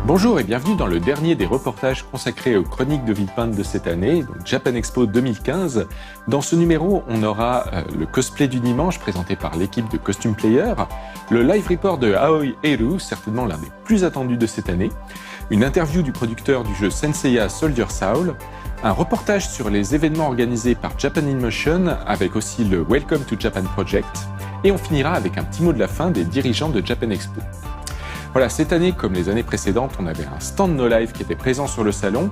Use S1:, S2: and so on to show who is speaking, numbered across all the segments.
S1: Bonjour et bienvenue dans le dernier des reportages consacrés aux chroniques de Villepinte de cette année, donc Japan Expo 2015. Dans ce numéro, on aura le cosplay du dimanche présenté par l'équipe de Costume Player, le live report de Aoi Eru, certainement l'un des plus attendus de cette année, une interview du producteur du jeu Senseiya Soldier Soul, un reportage sur les événements organisés par Japan in Motion avec aussi le Welcome to Japan Project, et on finira avec un petit mot de la fin des dirigeants de Japan Expo. Voilà, cette année, comme les années précédentes, on avait un stand No Live qui était présent sur le salon.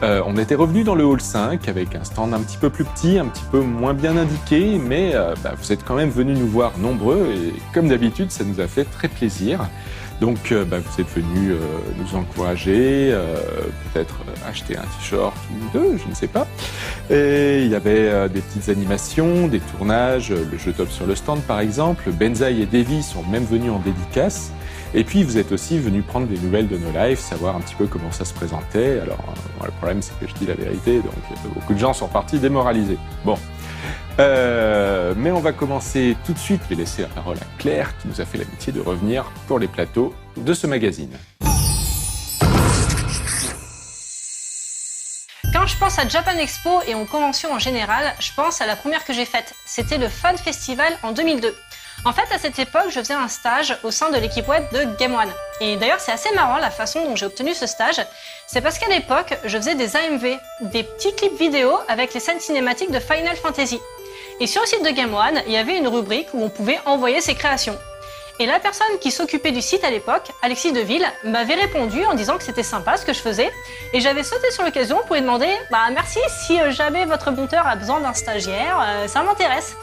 S1: On était revenu dans le hall 5 avec un stand un petit peu plus petit, un petit peu moins bien indiqué, mais vous êtes quand même venus nous voir nombreux et comme d'habitude, ça nous a fait très plaisir. Donc vous êtes venus nous encourager, peut-être acheter un t-shirt ou deux, je ne sais pas. Et il y avait des petites animations, des tournages, le jeu top sur le stand par exemple. Benzaï et Davy sont même venus en dédicace. Et puis vous êtes aussi venus prendre des nouvelles de No Live, savoir un petit peu comment ça se présentait. Alors le problème c'est que je dis la vérité, donc beaucoup de gens sont partis démoralisés. Bon. Mais on va commencer tout de suite. Je vais laisser la parole à Claire qui nous a fait l'amitié de revenir pour les plateaux de ce magazine.
S2: Quand je pense à Japan Expo et aux conventions en général, je pense à la première que j'ai faite. C'était le Fan Festival en 2002. En fait, à cette époque, je faisais un stage au sein de l'équipe web de Game One. Et d'ailleurs, c'est assez marrant la façon dont j'ai obtenu ce stage. C'est parce qu'à l'époque, je faisais des AMV, des petits clips vidéo avec les scènes cinématiques de Final Fantasy. Et sur le site de Game One, il y avait une rubrique où on pouvait envoyer ses créations. Et la personne qui s'occupait du site à l'époque, Alexis Deville, m'avait répondu en disant que c'était sympa ce que je faisais. Et j'avais sauté sur l'occasion pour lui demander « Merci, si jamais votre monteur a besoin d'un stagiaire, ça m'intéresse ».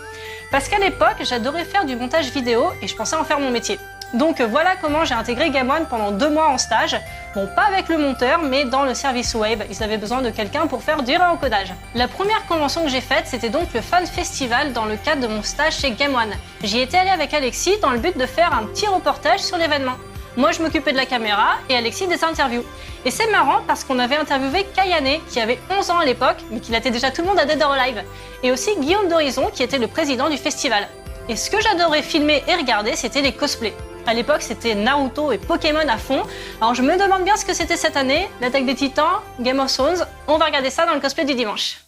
S2: Parce qu'à l'époque, j'adorais faire du montage vidéo et je pensais en faire mon métier. Donc voilà comment j'ai intégré Game One pendant 2 mois en stage. Bon, pas avec le monteur, mais dans le service web. Ils avaient besoin de quelqu'un pour faire du réencodage. La première convention que j'ai faite, c'était donc le Fan Festival dans le cadre de mon stage chez Game One. J'y étais allée avec Alexis dans le but de faire un petit reportage sur l'événement. Moi, je m'occupais de la caméra et Alexis des interviews. Et c'est marrant parce qu'on avait interviewé Kayane, qui avait 11 ans à l'époque, mais qui latait déjà tout le monde à Dead or Alive. Et aussi Guillaume d'Horizon, qui était le président du festival. Et ce que j'adorais filmer et regarder, c'était les cosplays. À l'époque, c'était Naruto et Pokémon à fond. Alors je me demande bien ce que c'était cette année, l'Attaque des Titans, Game of Thrones. On va regarder ça dans le cosplay du dimanche.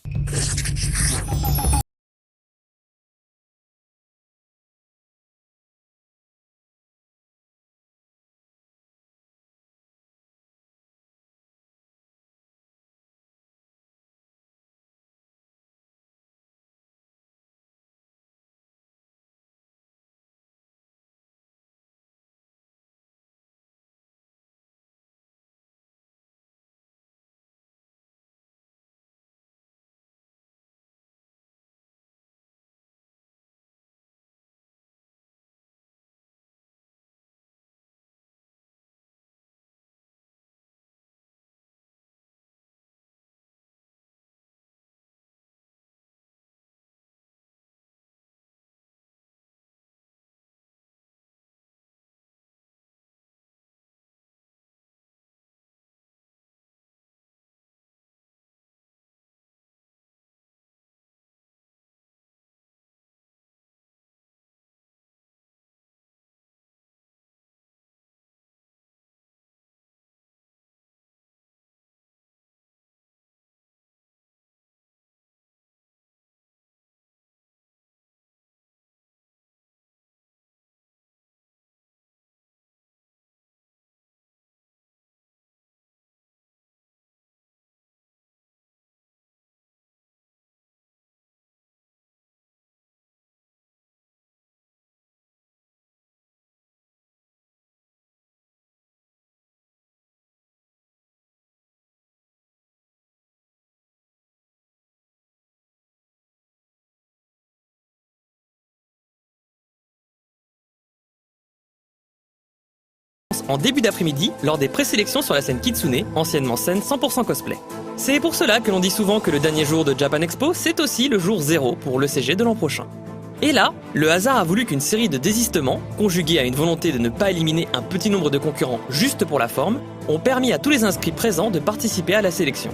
S3: En début d'après-midi, lors des présélections sur la scène Kitsune, anciennement scène 100% cosplay. C'est pour cela que l'on dit souvent que le dernier jour de Japan Expo, c'est aussi le jour 0 pour l'ECG de l'an prochain. Et là, le hasard a voulu qu'une série de désistements, conjugués à une volonté de ne pas éliminer un petit nombre de concurrents juste pour la forme, ont permis à tous les inscrits présents de participer à la sélection.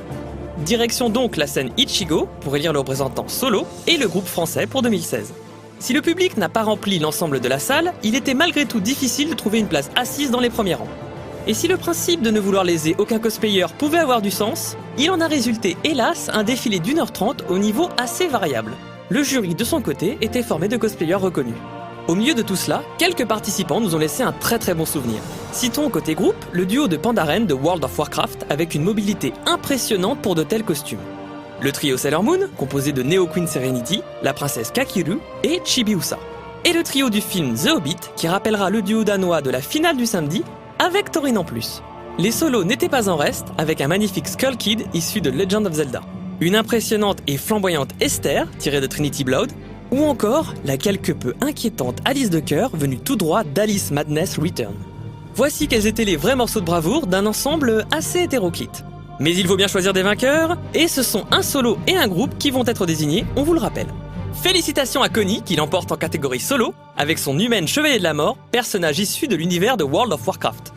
S3: Direction donc la scène Ichigo pour élire le représentant solo et le groupe français pour 2016. Si le public n'a pas rempli l'ensemble de la salle, il était malgré tout difficile de trouver une place assise dans les premiers rangs. Et si le principe de ne vouloir léser aucun cosplayer pouvait avoir du sens, il en a résulté hélas un défilé d'1h30 au niveau assez variable. Le jury de son côté était formé de cosplayers reconnus. Au milieu de tout cela, quelques participants nous ont laissé un très bon souvenir. Citons côté groupe, le duo de Pandaren de World of Warcraft avec une mobilité impressionnante pour de tels costumes. Le trio Sailor Moon, composé de Neo Queen Serenity, la princesse Kakiru et Chibiusa. Et le trio du film The Hobbit, qui rappellera le duo danois de la finale du samedi, avec Thorin en plus. Les solos n'étaient pas en reste, avec un magnifique Skull Kid issu de Legend of Zelda. Une impressionnante et flamboyante Esther, tirée de Trinity Blood, ou encore la quelque peu inquiétante Alice de Cœur, venue tout droit d'Alice Madness Return. Voici quels étaient les vrais morceaux de bravoure d'un ensemble assez hétéroclite. Mais il faut bien choisir des vainqueurs, et ce sont un solo et un groupe qui vont être désignés, on vous le rappelle. Félicitations à Connie qui l'emporte en catégorie solo, avec son humaine Chevalier de la Mort, personnage issu de l'univers de World of Warcraft.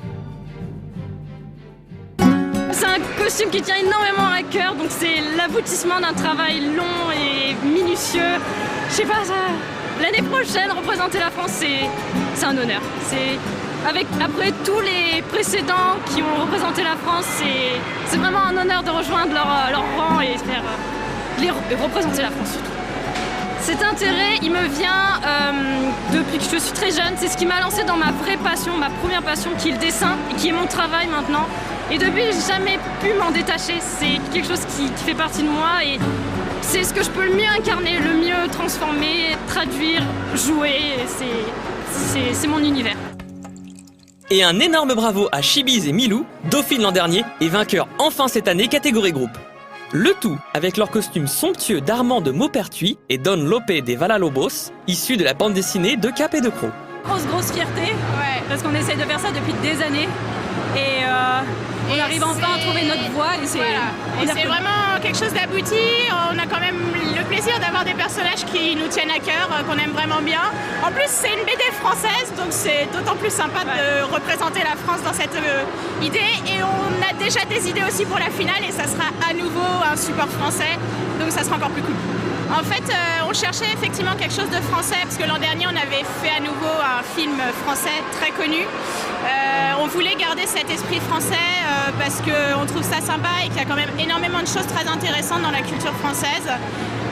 S4: C'est un costume qui tient énormément à cœur, donc c'est l'aboutissement d'un travail long et minutieux. Je sais pas, l'année prochaine, représenter la France, c'est un honneur. Après tous les précédents qui ont représenté la France, c'est vraiment un honneur de rejoindre leur rang et représenter la France surtout. Cet intérêt, il me vient depuis que je suis très jeune. C'est ce qui m'a lancé dans ma vraie passion, ma première passion, qui est le dessin et qui est mon travail maintenant. Et depuis, j'ai jamais pu m'en détacher. C'est quelque chose qui fait partie de moi et c'est ce que je peux le mieux incarner, le mieux transformer, traduire, jouer. C'est mon univers.
S3: Et un énorme bravo à Chibiz et Milou, dauphine l'an dernier et vainqueur enfin cette année catégorie groupe. Le tout avec leur costume somptueux d'Armand de Maupertuis et Don Lopé des Valalobos, issus de la bande dessinée de Cap et de Croc.
S4: Grosse fierté, parce qu'on essaie de faire ça depuis des années et on arrive enfin à trouver notre voie et c'est
S5: vraiment quelque chose d'abouti. On a quand même le plaisir d'avoir des personnages qui nous tiennent à cœur, qu'on aime vraiment bien. En plus c'est une BD française, donc c'est d'autant plus sympa de représenter la France dans cette idée, et on a déjà des idées aussi pour la finale et ça sera à nouveau un support français, donc ça sera encore plus cool. En fait, on cherchait effectivement quelque chose de français, parce que l'an dernier, on avait fait à nouveau un film français très connu. On voulait garder cet esprit français parce qu'on trouve ça sympa et qu'il y a quand même énormément de choses très intéressantes dans la culture française.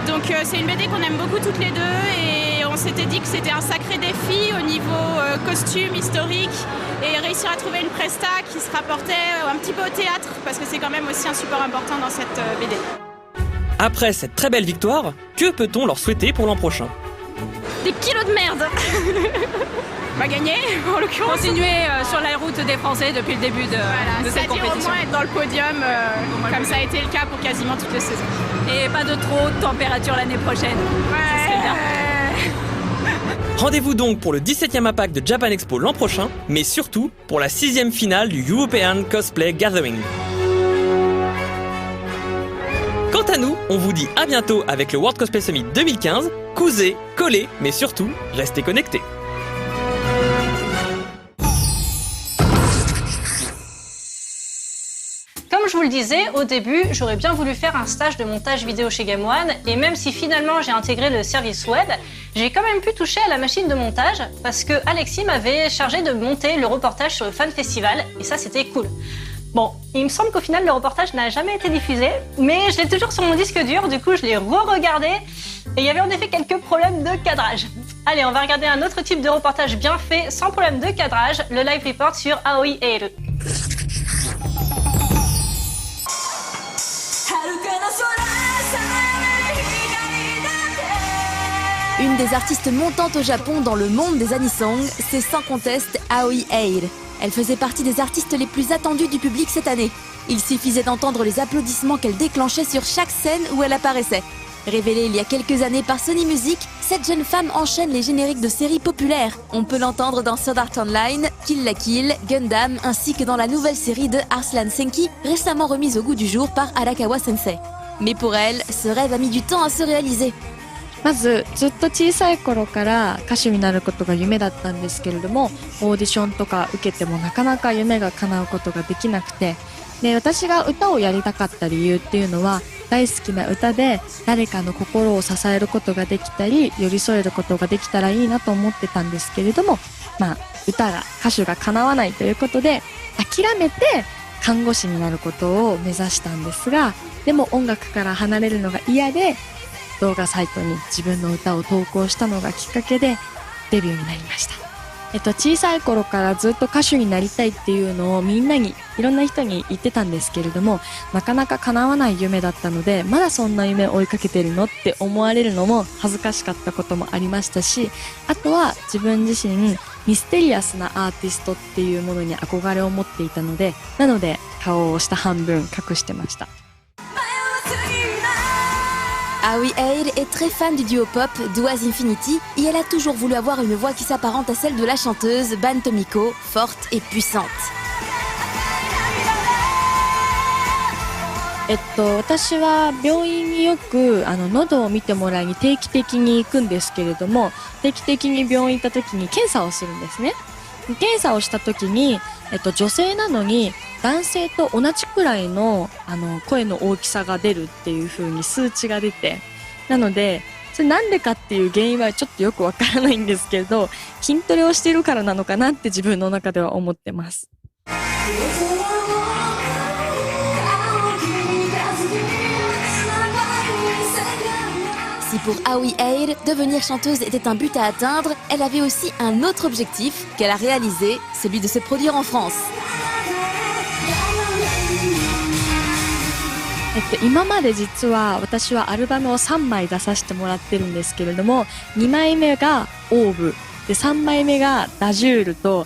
S5: Donc c'est une BD qu'on aime beaucoup toutes les deux et on s'était dit que c'était un sacré défi au niveau costume, historique, et réussir à trouver une presta qui se rapportait un petit peu au théâtre, parce que c'est quand même aussi un support important dans cette BD.
S3: Après cette très belle victoire, que peut-on leur souhaiter pour l'an prochain ?
S4: Des kilos de merde.
S5: On va gagner, en l'occurrence.
S4: Continuer sur la route des Français depuis le début de cette compétition.
S5: Au moins être dans le podium, comme ça a été le cas pour quasiment toutes les saisons.
S4: Et pas de trop de température l'année prochaine. Ça serait bien.
S3: Rendez-vous donc pour le 17e APAC de Japan Expo l'an prochain, mais surtout pour la 6e finale du European Cosplay Gathering. Quant à nous, on vous dit à bientôt avec le World Cosplay Summit 2015. Cousez, collez, mais surtout, restez connectés.
S2: Comme je vous le disais, au début, j'aurais bien voulu faire un stage de montage vidéo chez Game One, et même si finalement j'ai intégré le service web, j'ai quand même pu toucher à la machine de montage, parce que Alexis m'avait chargé de monter le reportage sur le Fan Festival, et ça c'était cool. Bon, il me semble qu'au final le reportage n'a jamais été diffusé, mais je l'ai toujours sur mon disque dur, du coup je l'ai re-regardé, et il y avait en effet quelques problèmes de cadrage. Allez, on va regarder un autre type de reportage bien fait, sans problème de cadrage, le live report sur Aoi Eiru.
S6: Une des artistes montantes au Japon dans le monde des anisong, c'est sans conteste Aoi Eiru. Elle faisait partie des artistes les plus attendus du public cette année. Il suffisait d'entendre les applaudissements qu'elle déclenchait sur chaque scène où elle apparaissait. Révélée il y a quelques années par Sony Music, cette jeune femme enchaîne les génériques de séries populaires. On peut l'entendre dans Sword Art Online, Kill la Kill, Gundam, ainsi que dans la nouvelle série de Arslan Senki, récemment remise au goût du jour par Arakawa Sensei. Mais pour elle, ce rêve a mis du temps à se réaliser.
S7: まずずっと小さい頃から歌手になることが夢だったんですけれども、オーディションとか受けてもなかなか夢が叶うことができなくて、で私が歌をやりたかった理由っていうのは、大好きな歌で誰かの心を支えることができたり寄り添えることができたらいいなと思ってたんですけれども、歌手が叶わないということで諦めて看護師になることを目指したんですが、でも音楽から離れるのが嫌で動画サイトに自分の歌を投稿したのがきっかけでデビューになりました。小さい頃からずっと歌手になりたいっていうのをみんなに、いろんな人に言ってたんですけれども、なかなか叶わない夢だったので、まだそんな夢追いかけてるのって思われるのも恥ずかしかったこともありましたし、あとは自分自身ミステリアスなアーティストっていうものに憧れを持っていたので、なので顔を下半分隠してました。
S6: Aoi Eir est très fan du duo pop d'Oise Infinity et elle a toujours voulu avoir une voix qui s'apparente à celle de la chanteuse Ban Tomiko, forte et puissante.
S7: 私は病院によく喉を見てもらいに定期的に行くんですけれども、定期的に病院行った時に検査をするんですね。検査をした時に、女性なのに男性と同じくらいの声の大きさが出るっていう風に数値が出て、なのでそれなんでかっていう原因はちょっとよくわからないんですけど、筋トレをしているからなのかなって自分の中では思ってます。
S6: Si pour Aoi Eir, devenir chanteuse était un but à atteindre, elle avait aussi un autre objectif qu'elle a réalisé, celui de se produire en France.
S7: 今まで実は私はアルバムを3枚出させてもらってるんですけれども、2枚目がオーブで3枚目がダジュールと、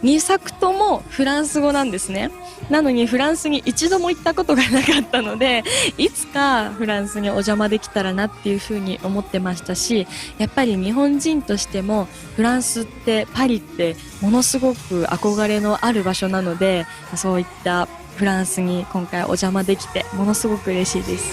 S7: 2作ともフランス語なんですね。なのにフランスに一度も行ったことがなかったので、いつかフランスにお邪魔できたらなっていうふうに思ってましたし、やっぱり日本人としてもフランスってパリってものすごく憧れのある場所なので、そういったフランスに今回お邪魔できてものすごく嬉しいです。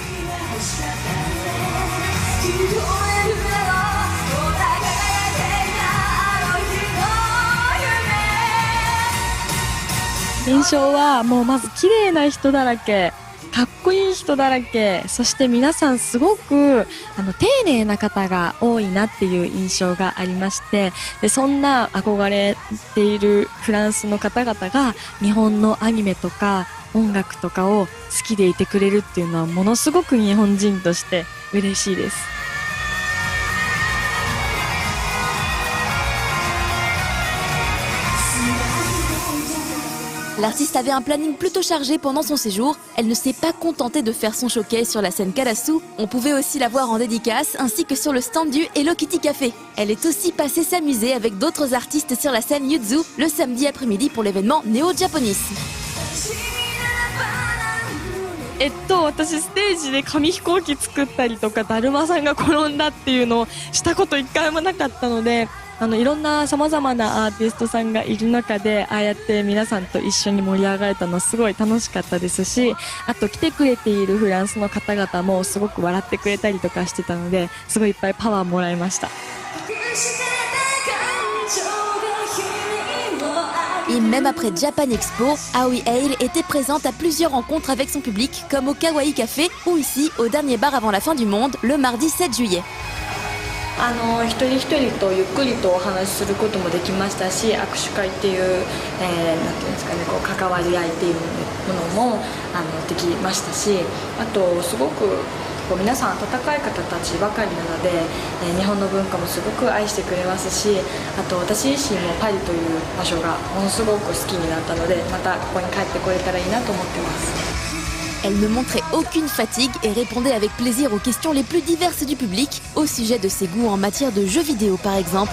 S7: 印象はもうまず綺麗な人だらけ、かっこいい人だらけ、そして皆さんすごく丁寧な方が多いなっていう印象がありまして、でそんな憧れているフランスの方々が日本のアニメとか音楽とかを好きでいてくれるっていうのはものすごく日本人として嬉しいです。
S6: L'artiste avait un planning plutôt chargé pendant son séjour. Elle ne s'est pas contentée de faire son showcase sur la scène Karasu. On pouvait aussi la voir en dédicace ainsi que sur le stand du Hello Kitty Café. Elle est aussi passée s'amuser avec d'autres artistes sur la scène Yuzu le samedi après-midi pour l'événement Neo Japonis.
S7: 私ステージで紙飛行機作ったりとか、だるまさんが転んだっていうのをしたこと一回もなかったので、いろんな様々なアーティストさんがいる中で、ああやって皆さんと一緒に盛り上がれたのすごい楽しかったですし、あと来てくれているフランスの方々もすごく笑ってくれたりとかしてたので、すごいいっぱいパワーもらいました。
S6: Et même après Japan Expo, Aoi Eir était présente à plusieurs rencontres avec son public, comme au Kawaii Café ou ici, au dernier bar avant la fin du monde, le mardi 7 juillet.
S7: 一人一人とゆっくりとお話しすることもできましたし、握手会っていう、なんていうんですかね、こう関わり合いっていうものもできましたし、あとすごく皆さん温かい方たちばかりなので、日本の文化もすごく愛してくれますし、あと私自身もパリという場所がものすごく好きになったので、またここに帰ってこれたらいいなと思ってます。
S6: Elle ne montrait aucune fatigue et répondait avec plaisir aux questions les plus diverses du public, au sujet de ses goûts en matière de jeux vidéo par exemple.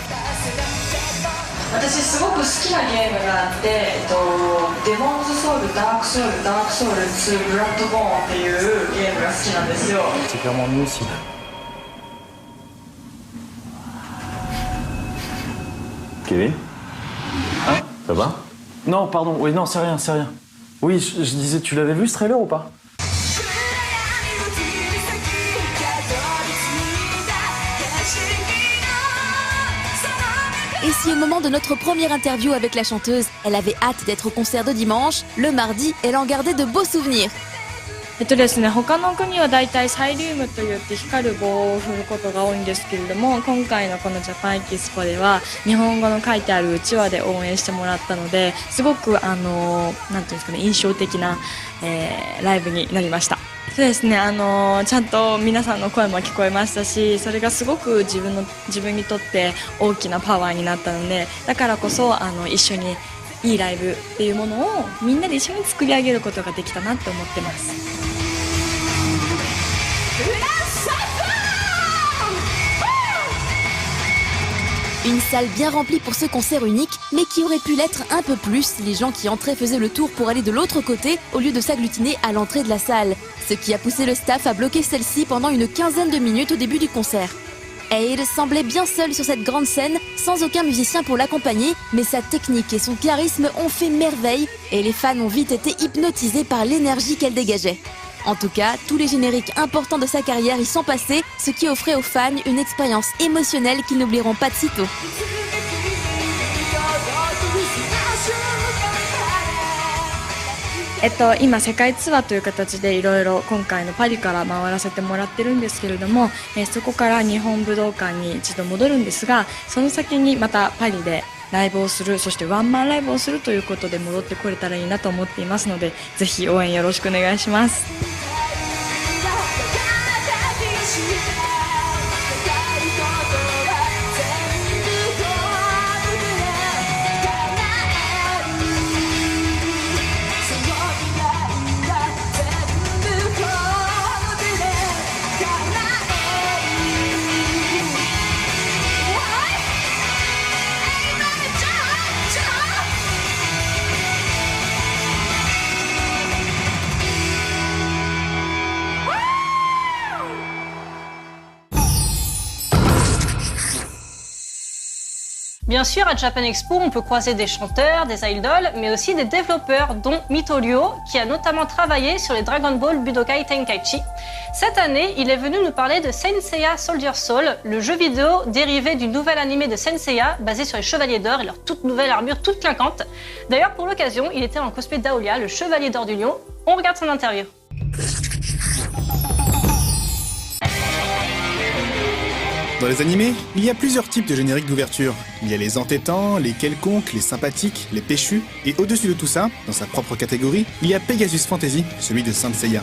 S8: 私すごく好きなゲームがあって、デモンズソウル、ダークソウル、ダークソウル2ブラッドボーンっていうゲームが好きなんですよ。
S9: C'est clairement nous aussi.
S1: Kevin?
S9: Hein?
S1: Ça va?
S9: Non, pardon, oui, non, c'est rien, c'est rien. Oui, je disais, tu l'avais vu ce trailer ou pas?
S6: Et si au moment de notre première interview avec la chanteuse, elle avait hâte d'être au concert de dimanche, le mardi, elle en gardait de beaux souvenirs.
S7: ですね、他の国はだいたいサイリウムといって光る棒を振ることが多いんですけれども、今回のこのジャパンエキスポでは日本語の書いてあるうちわで応援してもらったので、すごくなんていうんですかね、印象的な、ライブになりました。そうですね、ちゃんと皆さんの声も聞こえましたし、それがすごく自分にとって大きなパワーになったので、だからこそ一緒にいいライブっていうものをみんなで一緒に作り上げることができたなって思ってます。
S6: Une salle bien remplie pour ce concert unique, mais qui aurait pu l'être un peu plus si les gens qui entraient faisaient le tour pour aller de l'autre côté au lieu de s'agglutiner à l'entrée de la salle. Ce qui a poussé le staff à bloquer celle-ci pendant une quinzaine de minutes au début du concert. Aid semblait bien seul sur cette grande scène, sans aucun musicien pour l'accompagner, mais sa technique et son charisme ont fait merveille et les fans ont vite été hypnotisés par l'énergie qu'elle dégageait. En tout cas, tous les génériques importants de sa carrière y sont passés, ce qui offrait aux fans une expérience émotionnelle qu'ils n'oublieront pas de sitôt.
S7: 今世界ツアーという形でいろいろ今回のパリから回らせてもらってるんですけれども、そこから日本武道館に一度戻るんですが、その先にまたパリでライブをする、そしてワンマンライブをするということで戻ってこれたらいいなと思っていますので、ぜひ応援よろしくお願いします。
S2: Bien sûr, à Japan Expo, on peut croiser des chanteurs, des idols, mais aussi des développeurs, dont Mitorio, qui a notamment travaillé sur les Dragon Ball Budokai Tenkaichi. Cette année, il est venu nous parler de Saint Seiya Soldier Soul, le jeu vidéo dérivé du nouvel animé de Saint Seiya, basé sur les Chevaliers d'Or et leur toute nouvelle armure toute clinquante. D'ailleurs, pour l'occasion, il était en cosplay d'Aolia, le Chevalier d'Or du Lion. On regarde son interview.
S10: Dans les animés, il y a plusieurs types de génériques d'ouverture. Il y a les entêtants, les quelconques, les sympathiques, les péchus, et au-dessus de tout ça, dans sa propre catégorie, il y a Pegasus Fantasy, celui de Saint Seiya.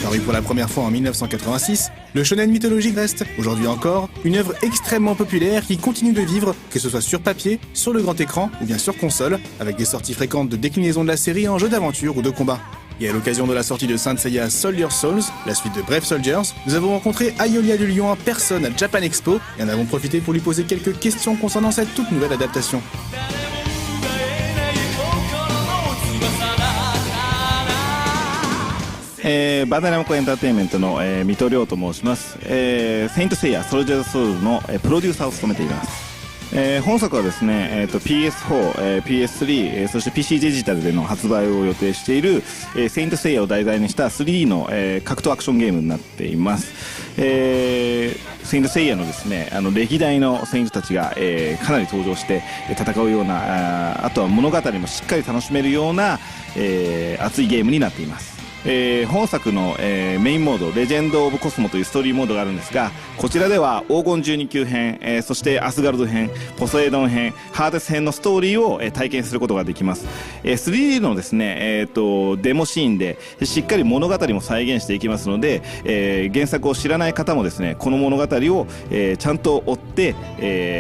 S10: Paru pour la première fois en 1986, le shonen mythologique reste, aujourd'hui encore, une œuvre extrêmement populaire qui continue de vivre, que ce soit sur papier, sur le grand écran ou bien sur console, avec des sorties fréquentes de déclinaisons de la série en jeu d'aventure ou de combat. Et à l'occasion de la sortie de Saint Seiya Soldier Souls, la suite de Brave Soldiers, nous avons rencontré Aolia du Lion en personne à Japan Expo et en avons profité pour lui poser quelques questions concernant cette toute nouvelle adaptation.
S11: バンダイナムコエンターテインメントの、水戸亮と申します。セイントセイヤソルジャーソウルの、プロデューサーを務めています。本作はですね、PS4、PS3、そして PC デジタルでの発売を予定している、セイントセイヤを題材にした 3D の、格闘アクションゲームになっています。セイントセイヤのですね、歴代のセイントたちが、かなり登場して戦うような、あとは物語もしっかり楽しめるような、熱いゲームになっています。本作の、メインモードレジェンド・オブ・コスモというストーリーモードがあるんですが、こちらでは黄金12級編、そしてアスガルド編、ポセイドン編、ハーデス編のストーリーを、体験することができます。3D のですね、デモシーンでしっかり物語も再現していきますので、原作を知らない方もですね、この物語を、ちゃんと追って、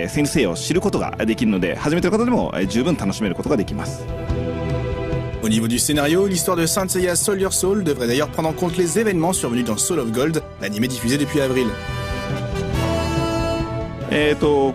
S11: セイントセイヤを知ることができるので、初めての方でも、十分楽しめることができます。
S10: Au niveau du scénario, l'histoire de Saint Seiya Soldier Soul devrait d'ailleurs prendre en compte les événements survenus dans Soul of Gold, l'anime diffusé depuis avril.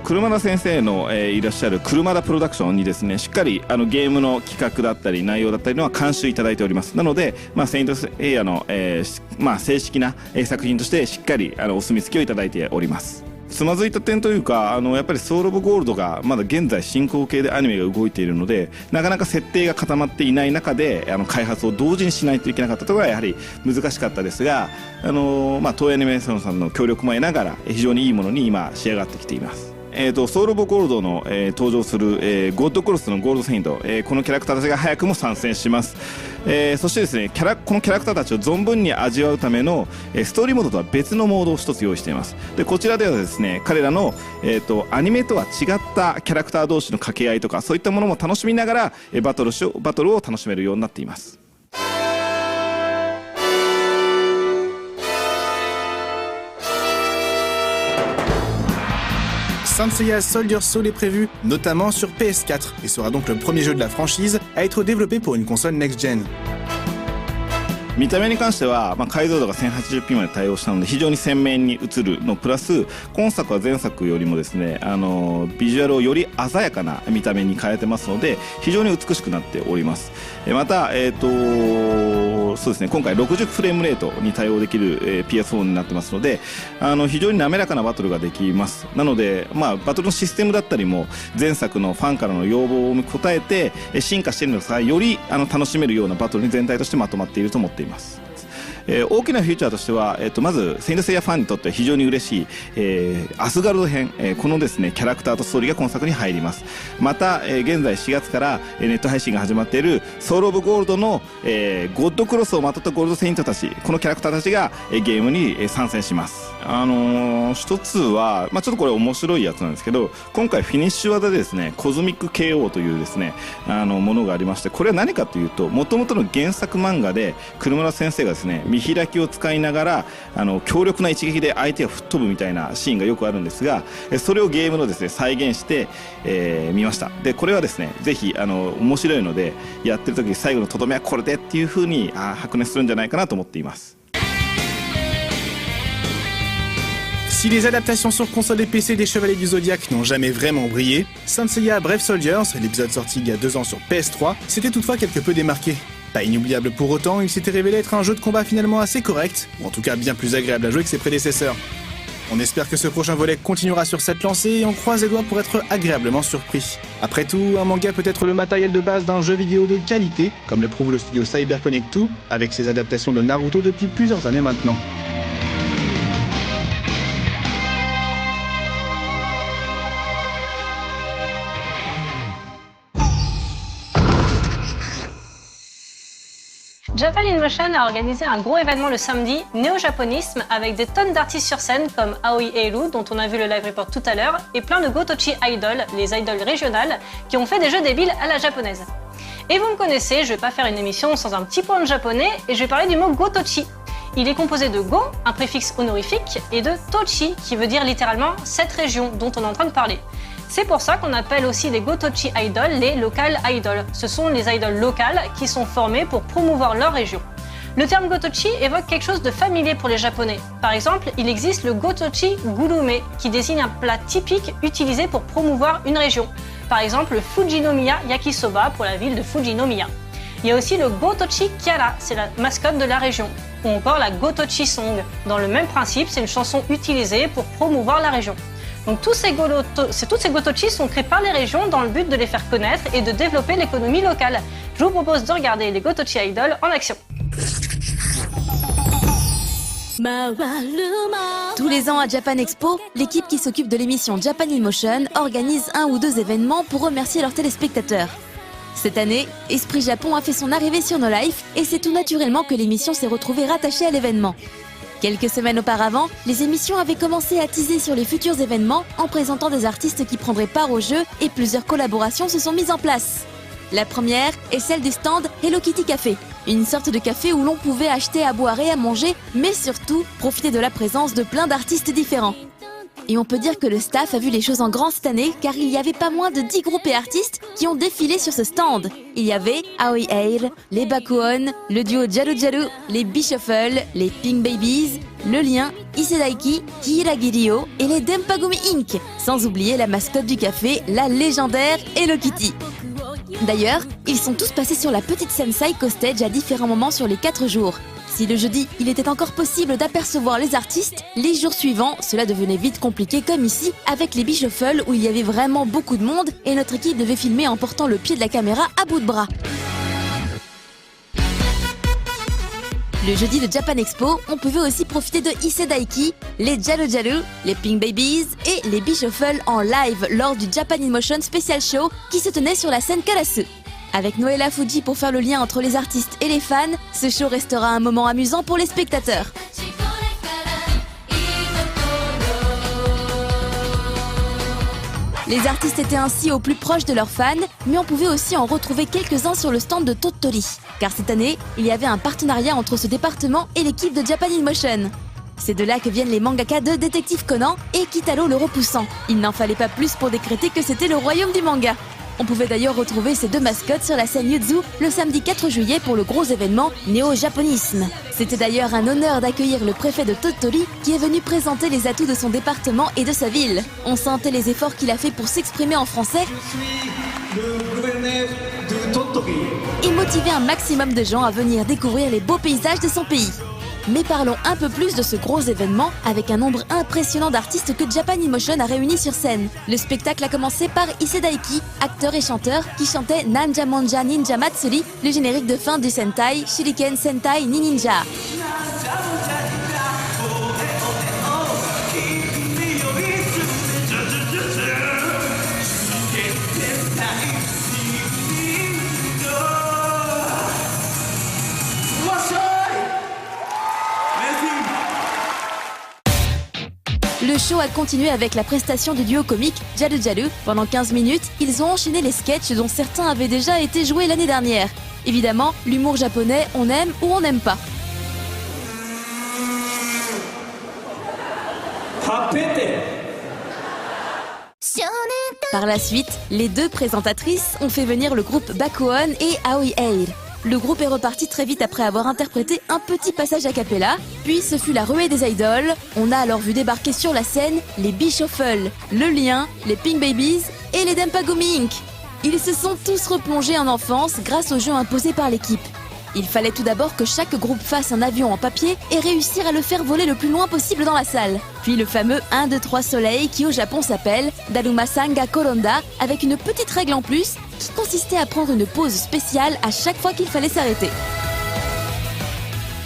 S11: 車田先生の、いらっしゃる車田プロダクションにですね、しっかりゲームの企画だったり内容だったりのは監修いただいております。なので、セイントセイヤの、正式な、作品としてしっかりお墨付きをいただいております。つまずいた点というか、やっぱりソウル・オブ・ゴールドがまだ現在進行形でアニメが動いているので、なかなか設定が固まっていない中で開発を同時にしないといけなかったところがやはり難しかったですが、東映アニメーションさんの協力も得ながら非常にいいものに今仕上がってきています。ソウル・オブ・ゴールドの、登場する、ゴッドクロスのゴールドセイント、このキャラクターたちが早くも参戦します。そしてですねこのキャラクターたちを存分に味わうための、ストーリーモードとは別のモードを一つ用意しています。でこちらではですね彼らの、アニメとは違ったキャラクター同士の掛け合いとかそういったものも楽しみながら、バトルを楽しめるようになっています。
S10: Saint Seiya Soldier Soul est prévu notamment sur PS4 et sera donc le premier jeu de la franchise à être développé pour une console next-gen.
S11: 見た目に関しては、解像度が 1080p まで対応したので非常に鮮明に映るのプラス今作は前作よりもですねビジュアルをより鮮やかな見た目に変えてますので非常に美しくなっております。またそうですね今回60フレームレートに対応できる、PS4 になってますので非常に滑らかなバトルができます。なので、バトルのシステムだったりも前作のファンからの要望を応えて進化しているのがより楽しめるようなバトルに全体としてまとまっていると思っています。大きなフィーチャーとしては、まずセイントセイヤファンにとっては非常に嬉しい、アスガルド編、このですねキャラクターとストーリーが今作に入ります。また、現在4月から、ネット配信が始まっているソウル・オブ・ゴールドの、ゴッドクロスをまとったゴールドセイントたちこのキャラクターたちが、ゲームに、参戦します。一つは、ちょっとこれ面白いやつなんですけど今回フィニッシュ技でですねコズミック KO というですねものがありましてこれは何かというと元々の原作漫画で黒村先生がですね見開きを使いながら強力な一撃で相手が吹っ飛ぶみたいなシーンがよくあるんですがそれをゲームのですね再現して、見ました。でこれはですねぜひ面白いのでやってる時最後のとどめはこれでっていう風に白熱するんじゃないかなと思っています。
S10: Si les adaptations sur console et PC des Chevaliers du Zodiaque n'ont jamais vraiment brillé, Saint Seiya Brave Soldiers, l'épisode sorti il y a 2 ans sur PS3, s'était toutefois quelque peu démarqué. Pas inoubliable pour autant, il s'était révélé être un jeu de combat finalement assez correct, ou en tout cas bien plus agréable à jouer que ses prédécesseurs. On espère que ce prochain volet continuera sur cette lancée et on croise les doigts pour être agréablement surpris. Après tout, un manga peut être le matériel de base d'un jeu vidéo de qualité, comme le prouve le studio CyberConnect 2, avec ses adaptations de Naruto depuis plusieurs années maintenant.
S2: Japan in Motion a organisé un gros événement le samedi, Néo-Japonisme, avec des tonnes d'artistes sur scène comme Aoi Eiru, dont on a vu le live report tout à l'heure, et plein de Gotochi idols, les idols régionales, qui ont fait des jeux débiles à la japonaise. Et vous me connaissez, je vais pas faire une émission sans un petit point de japonais, et je vais parler du mot Gotochi. Il est composé de Go, un préfixe honorifique, et de Tochi, qui veut dire littéralement cette région dont on est en train de parler. C'est pour ça qu'on appelle aussi les Gotochi idols les local idols. Ce sont les idols locales qui sont formées pour promouvoir leur région. Le terme Gotochi évoque quelque chose de familier pour les Japonais. Par exemple, il existe le Gotochi Gurume, qui désigne un plat typique utilisé pour promouvoir une région. Par exemple, le Fujinomiya Yakisoba pour la ville de Fujinomiya. Il y a aussi le Gotochi Kyara, c'est la mascotte de la région. Ou encore la Gotochi Song. Dans le même principe, c'est une chanson utilisée pour promouvoir la région. Donc toutes ces Gotochi sont créés par les régions dans le but de les faire connaître et de développer l'économie locale. Je vous propose de regarder les Gotochi Idols en action.
S6: Tous les ans à Japan Expo, l'équipe qui s'occupe de l'émission Japan in Motion organise 1 ou 2 événements pour remercier leurs téléspectateurs. Cette année, Esprit Japon a fait son arrivée sur nos lives et c'est tout naturellement que l'émission s'est retrouvée rattachée à l'événement. Quelques semaines auparavant, les émissions avaient commencé à teaser sur les futurs événements en présentant des artistes qui prendraient part au jeu et plusieurs collaborations se sont mises en place. La première est celle du stand Hello Kitty Café, une sorte de café où l'on pouvait acheter à boire et à manger, mais surtout profiter de la présence de plein d'artistes différents. Et on peut dire que le staff a vu les choses en grand cette année car il y avait pas moins de 10 groupes et artistes qui ont défilé sur ce stand. Il y avait Aoi Eiru, les Bakuon, le duo Jaru Jaru, les B-Shuffle, les Pink Babies, le Lien, Isedaiki, Hiragiri-o et les Denpagumi Inc. Sans oublier la mascotte du café, la légendaire Hello Kitty. D'ailleurs, ils sont tous passés sur la petite scène Psycho Stage à différents moments sur les 4 jours. Si le jeudi, il était encore possible d'apercevoir les artistes, les jours suivants, cela devenait vite compliqué comme ici, avec les B-Shuffle où il y avait vraiment beaucoup de monde et notre équipe devait filmer en portant le pied de la caméra à bout de bras. Le jeudi de Japan Expo, on pouvait aussi profiter de Issei Daiki, les Jaru Jaru, les Pink Babies et les B-Shuffle en live lors du Japan in Motion Special Show qui se tenait sur la scène Karasu. Avec Noela Fuji pour faire le lien entre les artistes et les fans, ce show restera un moment amusant pour les spectateurs. Les artistes étaient ainsi au plus proche de leurs fans, mais on pouvait aussi en retrouver quelques-uns sur le stand de Tottori. Car cette année, il y avait un partenariat entre ce département et l'équipe de Japan in Motion. C'est de là que viennent les mangaka de Détective Conan et Kitaro le Repoussant. Il n'en fallait pas plus pour décréter que c'était le royaume du manga. On pouvait d'ailleurs retrouver ces deux mascottes sur la scène Yuzu le samedi 4 juillet pour le gros événement Néo-Japonisme. C'était d'ailleurs un honneur d'accueillir le préfet de Tottori qui est venu présenter les atouts de son département et de sa ville. On sentait les efforts qu'il a fait pour s'exprimer en français et motiver un maximum de gens à venir découvrir les beaux paysages de son pays. Mais parlons un peu plus de ce gros événement avec un nombre impressionnant d'artistes que Japan in Motion a réunis sur scène. Le spectacle a commencé par Issei Daiki, acteur et chanteur, qui chantait Nanja Monja Ninja Matsuri, le générique de fin du Sentai Shuriken Sentai ni Ninja. Le show a continué avec la prestation du duo comique Jaru Jaru. Pendant 15 minutes, ils ont enchaîné les sketchs dont certains avaient déjà été joués l'année dernière. Évidemment, l'humour japonais, on aime ou on n'aime pas. Par la suite, les deux présentatrices ont fait venir le groupe Bakuon et Aoi Eir. Le groupe est reparti très vite après avoir interprété un petit passage a cappella, puis ce fut la ruée des idoles. On a alors vu débarquer sur la scène les B-Shuffle, le Lien, les Pink Babies et les Denpagumi Inc. Ils se sont tous replongés en enfance grâce au jeu imposé par l'équipe. Il fallait tout d'abord que chaque groupe fasse un avion en papier et réussir à le faire voler le plus loin possible dans la salle. Puis le fameux 1, 2, 3 soleil qui au Japon s'appelle Daruma Sanga Koronda avec une petite règle en plus qui consistait à prendre une pause spéciale à chaque fois qu'il fallait s'arrêter.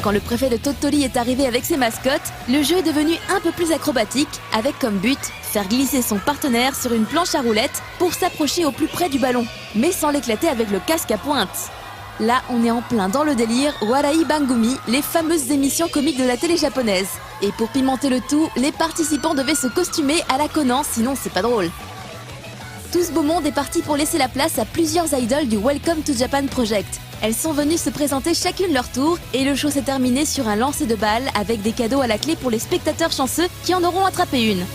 S6: Quand le préfet de Tottori est arrivé avec ses mascottes, le jeu est devenu un peu plus acrobatique avec comme but faire glisser son partenaire sur une planche à roulettes pour s'approcher au plus près du ballon, mais sans l'éclater avec le casque à pointe. Là, on est en plein dans le délire Warai Bangumi, les fameuses émissions comiques de la télé japonaise. Et pour pimenter le tout, les participants devaient se costumer à la Conan, sinon c'est pas drôle. Tout ce beau monde est parti pour laisser la place à plusieurs idoles du Welcome to Japan Project. Elles sont venues se présenter chacune leur tour et le show s'est terminé sur un lancer de balles avec des cadeaux à la clé pour les spectateurs chanceux qui en auront attrapé une.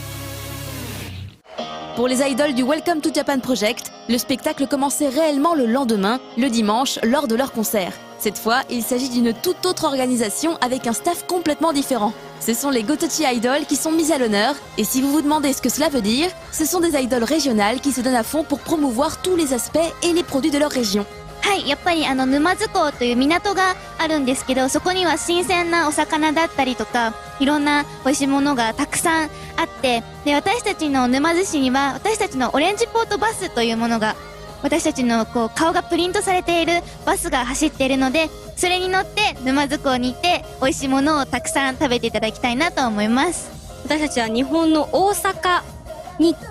S6: Pour les idoles du Welcome to Japan Project, le spectacle commençait réellement le lendemain, le dimanche, lors de leur concert. Cette fois, il s'agit d'une toute autre organisation avec un staff complètement différent. Ce sont les Gotochi Idols qui sont mis à l'honneur, et si vous vous demandez ce que cela veut dire, ce sont des idoles régionales qui se donnent à fond pour promouvoir tous les aspects et les produits de leur région.
S12: はい、やっぱり沼津港という港があるんですけど、そこには新鮮なお魚だったりとか、いろんな美味しいものがたくさんあって、で、私たちの沼津市には、私たちのオレンジポートバスというものが、私たちの顔がプリントされているバスが走っているので、それに乗って沼津港に行って美味しいものをたくさん食べていただきたいなと思います。
S4: 私たちは日本の大阪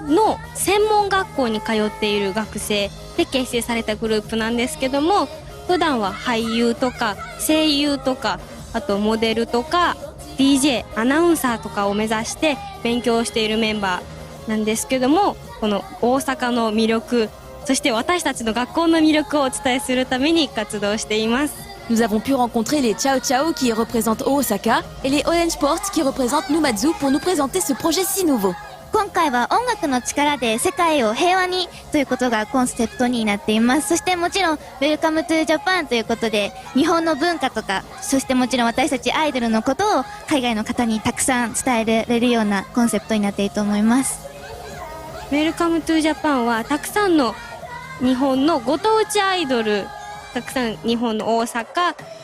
S4: の専門学校に通っている学生で結成されたグループなんですけども、普段は俳優とか声優とか、あとモデルとか DJ、アナウンサーとかを目指して勉強しているメンバーなんですけども、この大阪の魅力、そして私たちの学校の魅力をお伝えするために活動しています。
S6: Nous avons pu rencontrer les Ciao Ciao qui représentent Osaka et les Orange Port qui représentent Numazu pour nous présenter ce projet si nouveau.
S12: 今回は音楽の力で世界を平和にということがコンセプトになっています。そしてもちろん Welcome to Japan ということで日本の文化とか、そしてもちろん私たちアイドルのことを海外の方にたくさん伝えられるようなコンセプトになっていると思います。
S4: Welcome to Japan はたくさんの日本のご当地アイドル、たくさん日本の大阪、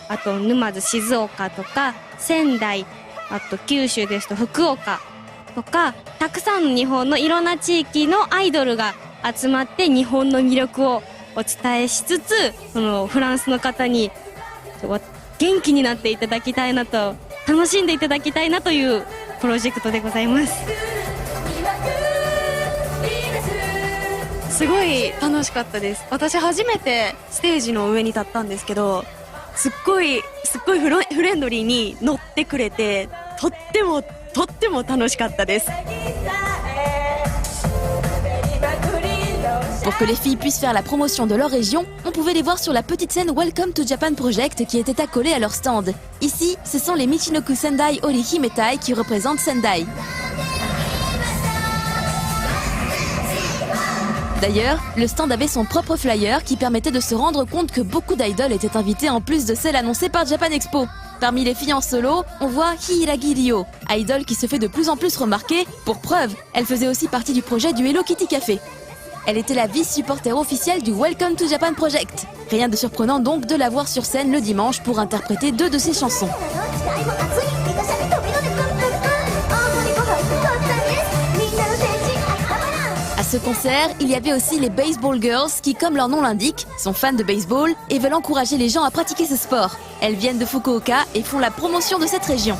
S4: あと沼津、静岡とか仙台、あと九州ですと福岡とか、たくさんの日本のいろんな地域のアイドルが集まって日本の魅力をお伝えしつつ、そのフランスの方に元気になっていただきたいなと、楽しんでいただきたいなというプロジェクトでございます。
S7: すごい楽しかったです。私初めてステージの上に立ったんですけど、すっごいフレンドリーに乗ってくれて、とっても楽しかったです。
S6: Pour que les filles puissent faire la promotion de leur région, on pouvait les voir sur la petite scène Welcome to Japan Project qui était accolée à leur stand. Ici, ce sont les Michinoku Sendai Orihimetai qui représentent Sendai. D'ailleurs, le stand avait son propre flyer qui permettait de se rendre compte que beaucoup d'idoles étaient invitées en plus de celles annoncées par Japan Expo. Parmi les filles en solo, on voit Hiiragi Ryo, idole qui se fait de plus en plus remarquer. Pour preuve, elle faisait aussi partie du projet du Hello Kitty Café. Elle était la vice-supporter officielle du Welcome to Japan Project. Rien de surprenant donc de la voir sur scène le dimanche pour interpréter 2 de ses chansons. À ce concert, il y avait aussi les Baseball Girls qui, comme leur nom l'indique, sont fans de baseball et veulent encourager les gens à pratiquer ce sport. Elles viennent de Fukuoka et font la promotion de cette région.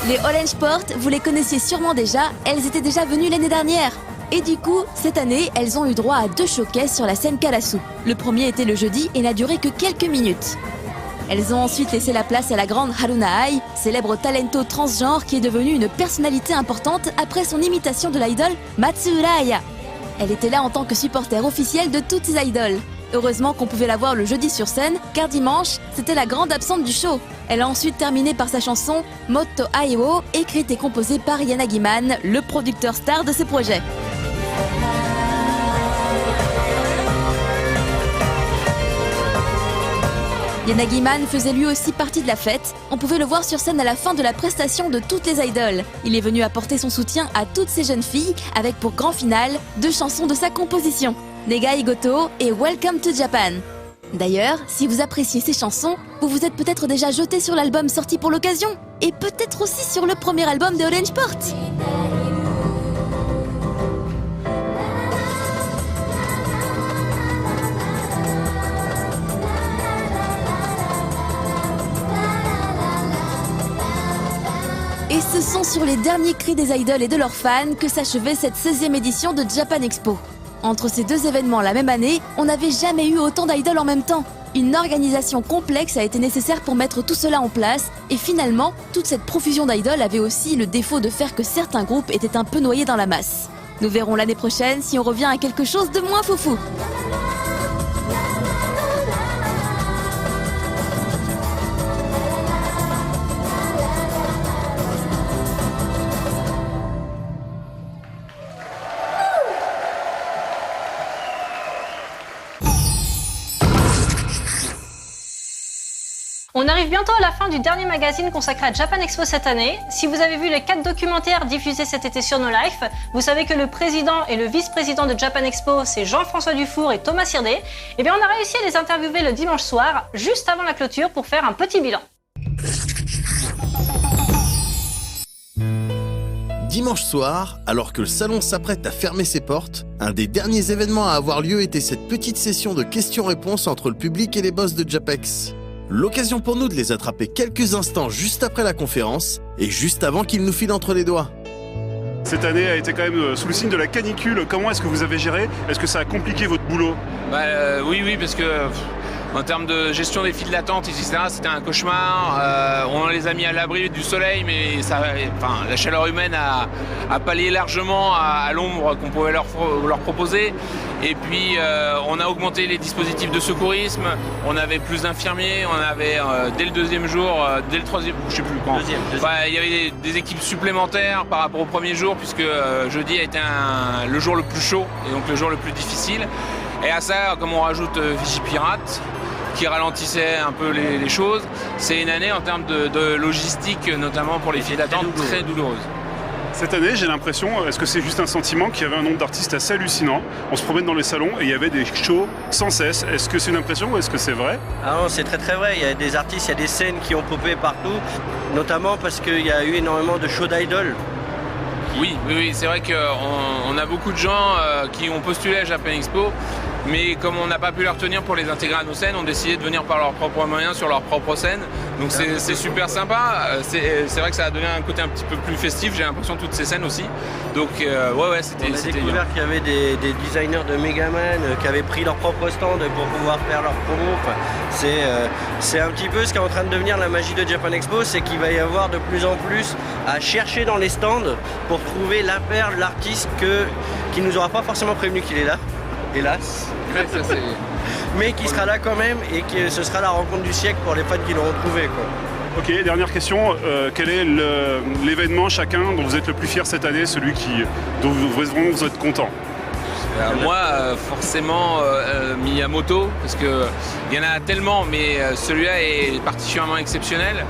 S6: Les Orange-Port, vous les connaissiez sûrement déjà, elles étaient déjà venues l'année dernière. Et du coup, cette année, elles ont eu droit à 2 showcases sur la scène Karasu. Le premier était le jeudi et n'a duré que quelques minutes. Elles ont ensuite laissé la place à la grande Haruna Ai, célèbre talento transgenre qui est devenue une personnalité importante après son imitation de l'idole Matsura Aya. Elle était là en tant que supporter officielle de toutes ces idoles. Heureusement qu'on pouvait la voir le jeudi sur scène, car dimanche, c'était la grande absente du show. Elle a ensuite terminé par sa chanson Motto Aiwo, écrite et composée par Yanagiman, le producteur star de ses projets. Yanagiman faisait lui aussi partie de la fête. On pouvait le voir sur scène à la fin de la prestation de toutes les idoles. Il est venu apporter son soutien à toutes ces jeunes filles, avec pour grand final 2 chansons de sa composition, Negai Goto et Welcome to Japan. D'ailleurs, si vous appréciez ces chansons, vous vous êtes peut-être déjà jeté sur l'album sorti pour l'occasion, et peut-être aussi sur le premier album de Orange-Port. Et ce sont sur les derniers cris des idoles et de leurs fans que s'achevait cette 16e édition de Japan Expo. Entre ces 2 événements la même année, on n'avait jamais eu autant d'idoles en même temps. Une organisation complexe a été nécessaire pour mettre tout cela en place, et finalement, toute cette profusion d'idoles avait aussi le défaut de faire que certains groupes étaient un peu noyés dans la masse. Nous verrons l'année prochaine si on revient à quelque chose de moins foufou.
S2: On arrive bientôt à la fin du dernier magazine consacré à Japan Expo cette année. Si vous avez vu les 4 documentaires diffusés cet été sur No Life, vous savez que le président et le vice-président de Japan Expo, c'est Jean-François Dufour et Thomas Sirdé. Et bien on a réussi à les interviewer le dimanche soir, juste avant la clôture, pour faire un petit bilan.
S13: Dimanche soir, alors que le salon s'apprête à fermer ses portes, un des derniers événements à avoir lieu était cette petite session de questions-réponses entre le public et les boss de Japex. L'occasion pour nous de les attraper quelques instants juste après la conférence et juste avant qu'ils nous filent entre les doigts.
S14: Cette année a été quand même sous le signe de la canicule. Comment est-ce que vous avez géré? Est-ce que ça a compliqué votre boulot?
S15: Oui, parce que en termes de gestion des files d'attente, etc., c'était un cauchemar. On les a mis à l'abri du soleil, mais la chaleur humaine a pallié largement à l'ombre qu'on pouvait leur proposer. Et puis, on a augmenté les dispositifs de secourisme. On avait plus d'infirmiers. On avait, dès le 2e jour, dès le 3e, je sais plus quand. Il y avait des équipes supplémentaires par rapport au premier jour, puisque jeudi a été le jour le plus chaud et donc le jour le plus difficile. Et à ça, comme on rajoute Vigipirate, qui ralentissait un peu les choses, c'est une année en termes de logistique, notamment pour les files d'attente, très douloureuse.
S14: Cette année, j'ai l'impression, est-ce que c'est juste un sentiment, qu'il y avait un nombre d'artistes assez hallucinant. On se promène dans les salons et il y avait des shows sans cesse. Est-ce que c'est une impression ou est-ce que c'est vrai?
S16: Ah non, c'est très très vrai. Il y a des artistes, il y a des scènes qui ont popé partout, notamment parce qu'il y a eu énormément de shows d'idoles.
S15: Oui, c'est vrai qu'on a beaucoup de gens qui ont postulé à Japan Expo, mais comme on n'a pas pu les retenir pour les intégrer à nos scènes, on a décidé de venir par leurs propres moyens sur leurs propres scènes. Donc c'est super sympa. C'est vrai que ça a donné un côté un petit peu plus festif, j'ai l'impression, toutes ces scènes aussi. Donc ouais, c'était
S16: On a découvert qu'il y avait des designers de Megaman qui avaient pris leur propre stand pour pouvoir faire leur promo. Enfin, c'est un petit peu ce qui est en train de devenir la magie de Japan Expo, c'est qu'il va y avoir de plus en plus à chercher dans les stands pour trouver la perle, l'artiste qui nous aura pas forcément prévenu qu'il est là, hélas.
S15: Ouais, ça,
S16: mais qui sera là quand même et que ce sera la rencontre du siècle pour les fans qui l'auront trouvé, quoi.
S14: Ok, dernière question. Quel est l'événement chacun dont vous êtes le plus fier cette année, celui dont vous êtes content?
S15: Moi, forcément, Miyamoto, parce qu'il y en a tellement, mais celui-là est particulièrement exceptionnel.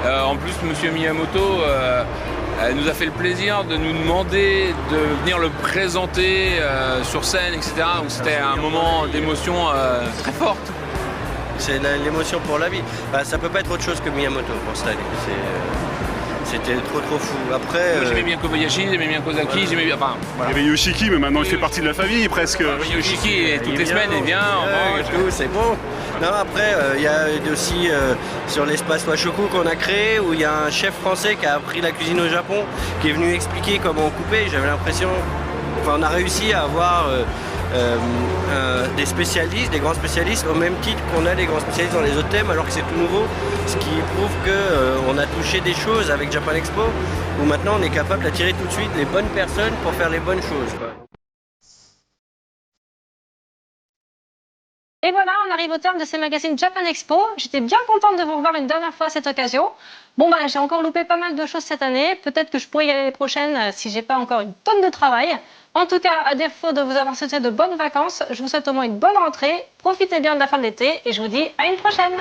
S15: En plus, Monsieur Miyamoto nous a fait le plaisir de nous demander de venir le présenter sur scène, etc. Donc c'était un moment d'émotion très forte.
S16: C'est l'émotion pour la vie. Bah, ça peut pas être autre chose que Miyamoto pour cette année. C'était trop fou. Après,
S15: moi, j'aimais bien Kobayashi, j'aimais bien Kozaki, j'aimais bien. Enfin, voilà.
S14: Il y avait Yoshiki, mais maintenant il fait partie de la famille presque.
S15: Yoshiki, toutes les semaines, il vient, on mange.
S16: Tout, c'est bon. Non, après, il y a aussi sur l'espace Washoku qu'on a créé, où il y a un chef français qui a appris la cuisine au Japon, qui est venu expliquer comment on coupait. J'avais l'impression, on a réussi à avoir des spécialistes, des grands spécialistes, au même titre qu'on a des grands spécialistes dans les autres thèmes, alors que c'est tout nouveau. Ce qui prouve qu'on a touché des choses avec Japan Expo, où maintenant on est capable d'attirer tout de suite les bonnes personnes pour faire les bonnes choses, quoi.
S2: Et voilà, on arrive au terme de ces magazines Japan Expo. J'étais bien contente de vous revoir une dernière fois à cette occasion. Bon bah j'ai encore loupé pas mal de choses cette année. Peut-être que je pourrais y aller l'année prochaine si j'ai pas encore une tonne de travail. En tout cas, à défaut de vous avoir souhaité de bonnes vacances, je vous souhaite au moins une bonne rentrée. Profitez bien de la fin de l'été et je vous dis à une prochaine.